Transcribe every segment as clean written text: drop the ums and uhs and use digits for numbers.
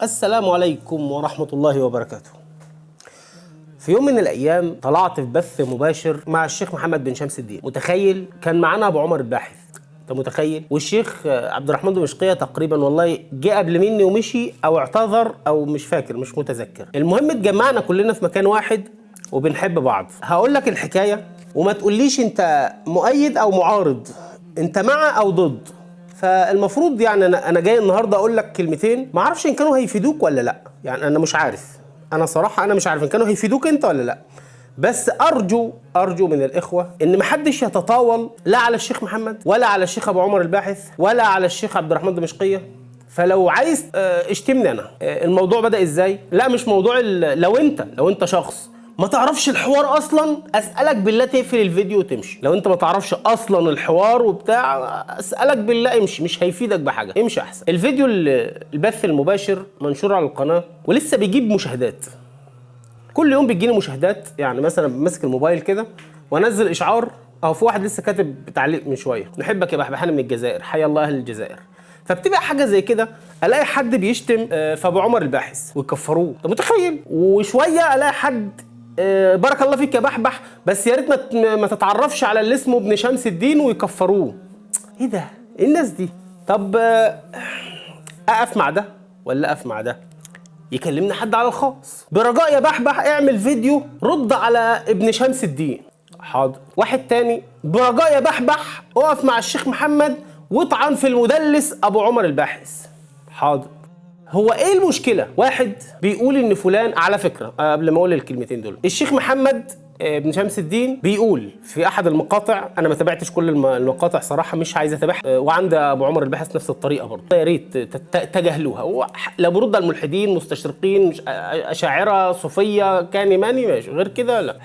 السلام عليكم ورحمة الله وبركاته. في يوم من الأيام طلعت في بث مباشر مع الشيخ محمد بن شمس الدين. متخيل؟ كان معانا أبو عمر الباحث. أنت متخيل؟ والشيخ عبد الرحمن دمشقية تقريبا والله جه قبل مني ومشي أو اعتذر أو مش فاكر، مش متذكر. المهم اتجمعنا كلنا في مكان واحد وبنحب بعض. هقول لك الحكاية وما تقوليش أنت مؤيد أو معارض، أنت مع أو ضد. فالمفروض يعني انا جاي النهارده اقول لك كلمتين ما اعرفش ان كانوا هيفيدوك ولا لا، يعني انا مش عارف، انا صراحه انا مش عارف ان كانوا هيفيدوك انت ولا لا، بس ارجو من الاخوه ان ما حدش يتطاول لا على الشيخ محمد ولا على الشيخ ابو عمر الباحث ولا على الشيخ عبد الرحمن دمشقية. فلو عايز اشتمني انا. الموضوع بدأ ازاي؟ لا مش موضوع لو انت شخص ما تعرفش الحوار اصلا، اسالك بالله تقفل الفيديو وتمشي. لو انت ما تعرفش اصلا الحوار وبتاع، اسالك بالله امشي، مش هيفيدك بحاجه، امشي احسن. الفيديو البث المباشر منشور على القناه ولسه بيجيب مشاهدات، كل يوم بيجيني مشاهدات. يعني مثلا ماسك الموبايل كده وانزل اشعار، اهو في واحد لسه كاتب تعليق من شويه: نحبك يا بحبحان من الجزائر، حيا الله اهل الجزائر. فبتبقى حاجه زي كده، الاقي حد بيشتم في ابو عمر الباحث ويكفروه، انت متخيل؟ وشويه الاقي حد بارك الله فيك يا بحبح، بس يا ريت ما تتعرفش على اللي اسمه ابن شمس الدين ويكفروه. ايه ده؟ ايه الناس دي؟ طب اقف مع ده ولا اقف مع ده؟ يكلمني حد على الخاص: برجاء يا بحبح اعمل فيديو رد على ابن شمس الدين. حاضر. واحد تاني: برجاء يا بحبح اقف مع الشيخ محمد واطعن في المدلس ابو عمر الباحث. حاضر. هو ايه المشكلة؟ واحد بيقول ان فلان، على فكرة قبل ما اقول الكلمتين دول، الشيخ محمد بن شمس الدين بيقول في احد المقاطع، انا ما تابعتش كل المقاطع صراحة، مش عايز اتابعها، وعند ابو عمر الباحث نفس الطريقة برضه، يا ريت تجاهلوها. لا برد على الملحدين، مستشرقين، اشاعرة، صوفية، كان ايماني، ماشي، غير كده لا.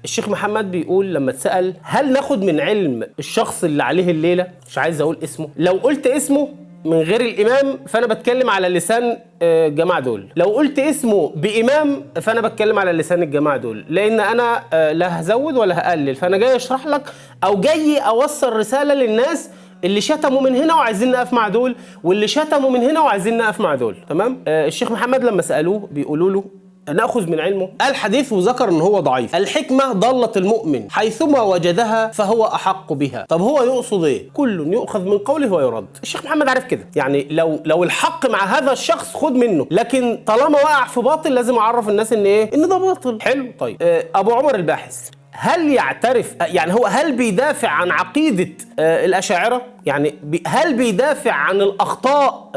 الشيخ محمد بيقول لما اتسأل هل ناخد من علم الشخص اللي عليه الليلة، مش عايز اقول اسمه، لو قلت اسمه من غير الامام فانا بتكلم على لسان الجماعه دول، لو قلت اسمه بامام فانا بتكلم على لسان الجماعه دول، لان انا لا هزود ولا هقلل، فانا جاي اشرح لك او جاي اوصل رساله للناس اللي شتموا من هنا وعايزين نقف مع دول، واللي شتموا من هنا وعايزين نقف مع دول. تمام. الشيخ محمد لما سالوه بيقولوا له نأخذ من علمه، قال حديث وذكر ان هو ضعيف: الحكمة ضلت المؤمن حيثما وجدها فهو احق بها. طب هو يقصد ايه؟ كل يؤخذ من قوله ويرد. الشيخ محمد عارف كده، يعني لو الحق مع هذا الشخص خد منه، لكن طالما وقع في باطل لازم اعرف الناس ان ايه؟ ان ده باطل. حلو. طيب ابو عمر الباحث هل يعترف، يعني هو هل بيدافع عن عقيدة الأشاعرة؟ يعني هل بيدافع عن الأخطاء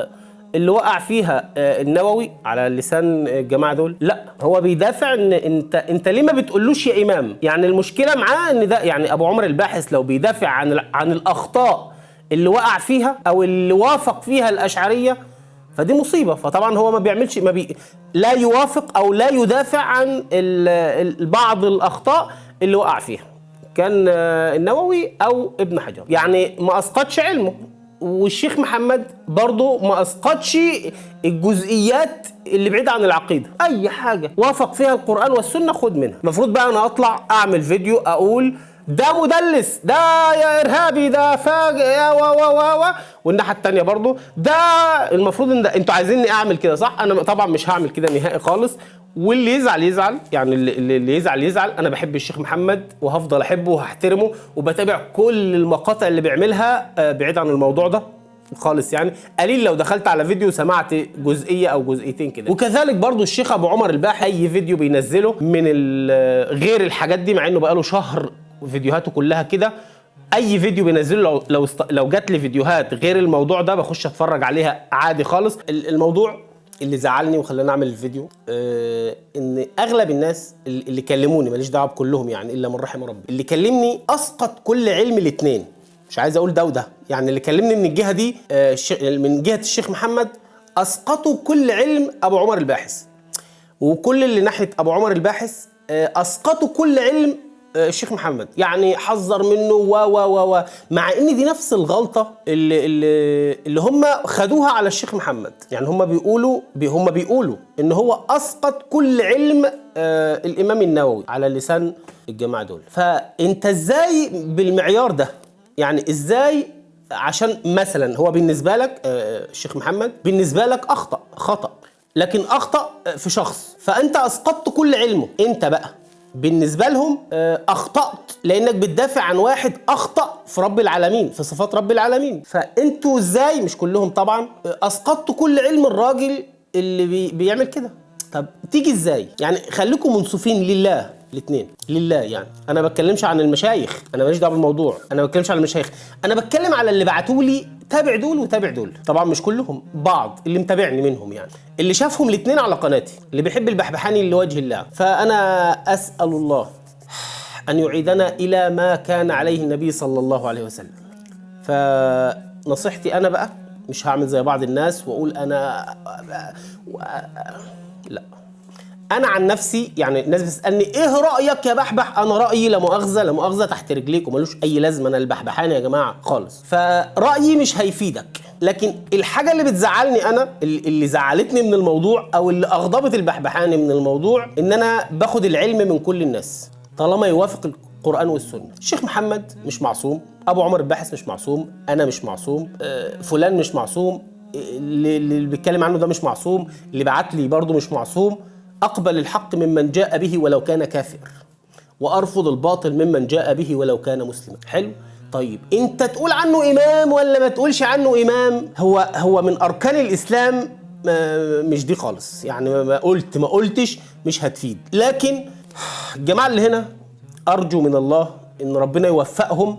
اللي وقع فيها النووي على لسان الجماعه دول؟ لا، هو بيدافع ان انت ليه ما بتقولوش يا امام؟ يعني المشكله معاه ان ده، يعني ابو عمر الباحث لو بيدافع عن الاخطاء اللي وقع فيها او اللي وافق فيها الاشعريه فدي مصيبه. فطبعا هو ما بيعملش، لا يوافق او لا يدافع عن بعض الاخطاء اللي وقع فيها، كان النووي او ابن حجر، يعني ما اسقطش علمه. والشيخ محمد برضو ما اسقطش الجزئيات اللي بعيدة عن العقيدة، اي حاجة وافق فيها القرآن والسنة خد منها. المفروض بقى انا اطلع اعمل فيديو اقول ده مدلس، ده يا ارهابي، ده فاجئ، يا و والناحية التانية برضو ده. المفروض ان انتوا عايزيني اعمل كده صح؟ انا طبعا مش هعمل كده نهائي خالص، واللي يزعل يزعل، يعني اللي يزعل. انا بحب الشيخ محمد وهفضل احبه وهحترمه وبتابع كل المقاطع اللي بيعملها بعيد عن الموضوع ده خالص، يعني قليل لو دخلت على فيديو سمعت جزئيه او جزئيتين كده. وكذلك برضو الشيخ ابو عمر الباحث اي فيديو بينزله من غير الحاجات دي، مع انه بقاله شهر فيديوهاته كلها كده، اي فيديو بينزله لو جات لي فيديوهات غير الموضوع ده بخش اتفرج عليها عادي خالص. الموضوع اللي زعلني وخلاني اعمل الفيديو ان اغلب الناس اللي كلموني، ماليش دعوه بكلهم يعني الا من رحم ربي، اللي كلمني اسقط كل علم الاثنين، مش عايز اقول ده وده، يعني اللي كلمني من الجهه دي من جهه الشيخ محمد اسقطوا كل علم ابو عمر الباحث، وكل اللي ناحيه ابو عمر الباحث اسقطوا كل علم الشيخ محمد، يعني حذر منه و مع ان دي نفس الغلطه اللي هم خدوها على الشيخ محمد. يعني هم بيقولوا ان هو اسقط كل علم الامام النووي على لسان الجماعه دول. فانت ازاي بالمعيار ده؟ يعني ازاي؟ عشان مثلا هو بالنسبه لك الشيخ محمد بالنسبه لك خطأ، لكن اخطأ في شخص، فانت اسقطت كل علمه. انت بقى بالنسبة لهم اخطأت لانك بتدافع عن واحد اخطأ في رب العالمين، في صفات رب العالمين. فانتوا ازاي، مش كلهم طبعا، اسقطتوا كل علم الراجل اللي بيعمل كده؟ طب تيجي ازاي؟ يعني خليكم منصفين لله الاثنين، لله. يعني انا ما بتكلمش عن المشايخ، انا ماليش دعوه بالموضوع، انا ما بتكلمش عن المشايخ، انا بتكلم على اللي بعتوا لي تابع دول وتابع دول. طبعا مش كلهم، بعض اللي متابعني منهم، يعني اللي شافهم الاثنين على قناتي، اللي بيحب البحبحاني لوجه الله. فانا اسال الله ان يعيدنا الى ما كان عليه النبي صلى الله عليه وسلم. فنصيحتي انا بقى، مش هعمل زي بعض الناس واقول انا لا. انا عن نفسي، يعني الناس بتسالني ايه رايك يا بحبح، انا رايي لا مؤاخذه لا مؤاخذه تحت رجليك وملوش اي لازمه، انا البحبحاني يا جماعه خالص. فرايي مش هيفيدك، لكن الحاجه اللي بتزعلني انا، اللي زعلتني من الموضوع او اللي اغضبت البحبحاني من الموضوع، ان انا باخد العلم من كل الناس طالما يوافق القرآن والسنة. الشيخ محمد مش معصوم، أبو عمر الباحث مش معصوم، أنا مش معصوم، فلان مش معصوم، اللي بيتكلم عنه ده مش معصوم، اللي بعت لي برضه مش معصوم. أقبل الحق ممن جاء به ولو كان كافر، وأرفض الباطل ممن جاء به ولو كان مسلما. حلو؟ طيب أنت تقول عنه إمام ولا ما تقولش عنه إمام؟ هو من أركان الإسلام، مش دي خالص. يعني ما قلتش مش هتفيد. لكن الجماعة اللي هنا أرجو من الله إن ربنا يوفقهم،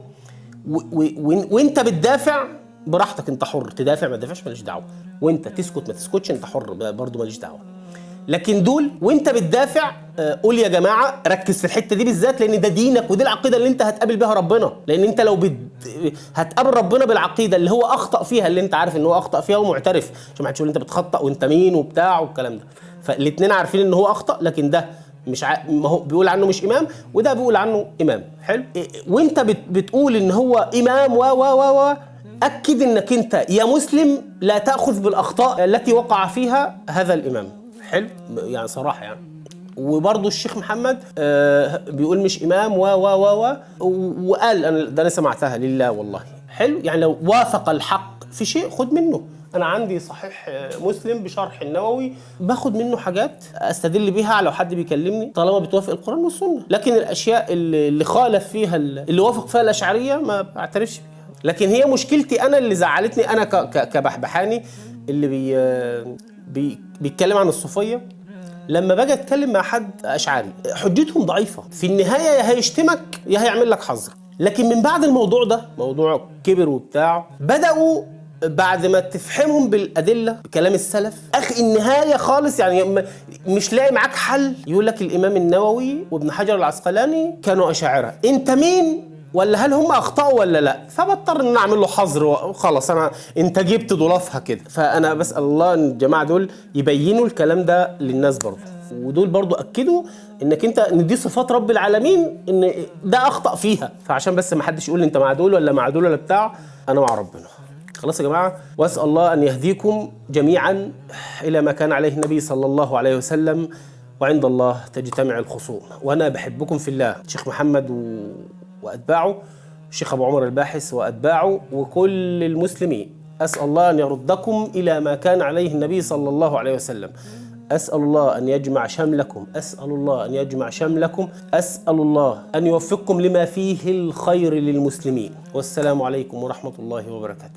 وإنت بتدافع براحتك، أنت حر تدافع ما تدافعش ماليش دعوة، وإنت تسكت ما تسكتش أنت حر برضو ماليش دعوة. لكن دول وإنت بتدافع قول يا جماعة ركز في الحتة دي بالذات، لأن ده دينك ودي العقيدة اللي أنت هتقابل بها ربنا. لأن أنت لو هتقابل ربنا بالعقيدة اللي هو أخطأ فيها، اللي أنت عارف إن هو أخطأ فيها ومعترف، عشان ما حدش يقول أنت بتخطأ وأنت مين وبتاع والكلام ده. فالاتنين عارفين إن هو أخطأ، لكن ده مش ما هو بيقول عنه مش إمام، وده بيقول عنه إمام. حلو؟ وأنت بتقول إن هو إمام و أكد إنك أنت يا مسلم لا تأخذ بالأخطاء التي وقع فيها هذا الإمام. حلو؟ يعني صراحة يعني. وبرضه الشيخ محمد بيقول مش إمام وقال أنا سمعتها لله والله. حلو؟ يعني لو وافق الحق في شيء خد منه. أنا عندي صحيح مسلم بشرح النووي، باخد منه حاجات أستدل بيها لو حد بيكلمني طالما بتوافق القرآن والسنة. لكن الأشياء اللي خالف فيها، اللي وافق فيها الأشعرية، ما بعترفش بيها. لكن هي مشكلتي أنا اللي زعلتني أنا كبحبحاني اللي بيتكلم عن الصوفية. لما باجي اتكلم مع حد اشعري حجتهم ضعيفه، في النهايه يا هيشتمك يا هيعمل لك حظر. لكن من بعد الموضوع ده، موضوع كبر وبتاع، بداوا بعد ما تفهمهم بالادله بكلام السلف، اخي النهايه خالص يعني مش لاقي معاك حل، يقول لك الامام النووي وابن حجر العسقلاني كانوا اشاعره. انت مين؟ ولا هل هم اخطاوا ولا لا؟ فبضطر ان اعمل له حظر وخلاص، انت جبت ضلافها كده. فانا بسال الله ان الجماعه دول يبينوا الكلام ده للناس برضه، ودول برضه اكدوا انك ان دي صفات رب العالمين، ان ده اخطا فيها. فعشان بس ما حدش يقول لي انت مع دول ولا مع دول ولا بتاع، انا مع ربنا. خلاص يا جماعه، واسال الله ان يهديكم جميعا الى ما كان عليه النبي صلى الله عليه وسلم، وعند الله تجتمع الخصوم. وانا بحبكم في الله، الشيخ محمد وأتباعه، الشيخ أبو عمر الباحث وأتباعه، وكل المسلمين. أسأل الله أن يردكم إلى ما كان عليه النبي صلى الله عليه وسلم. أسأل الله أن يجمع شملكم، أسأل الله أن يجمع شملكم، أسأل الله أن يوفقكم لما فيه الخير للمسلمين. والسلام عليكم ورحمة الله وبركاته.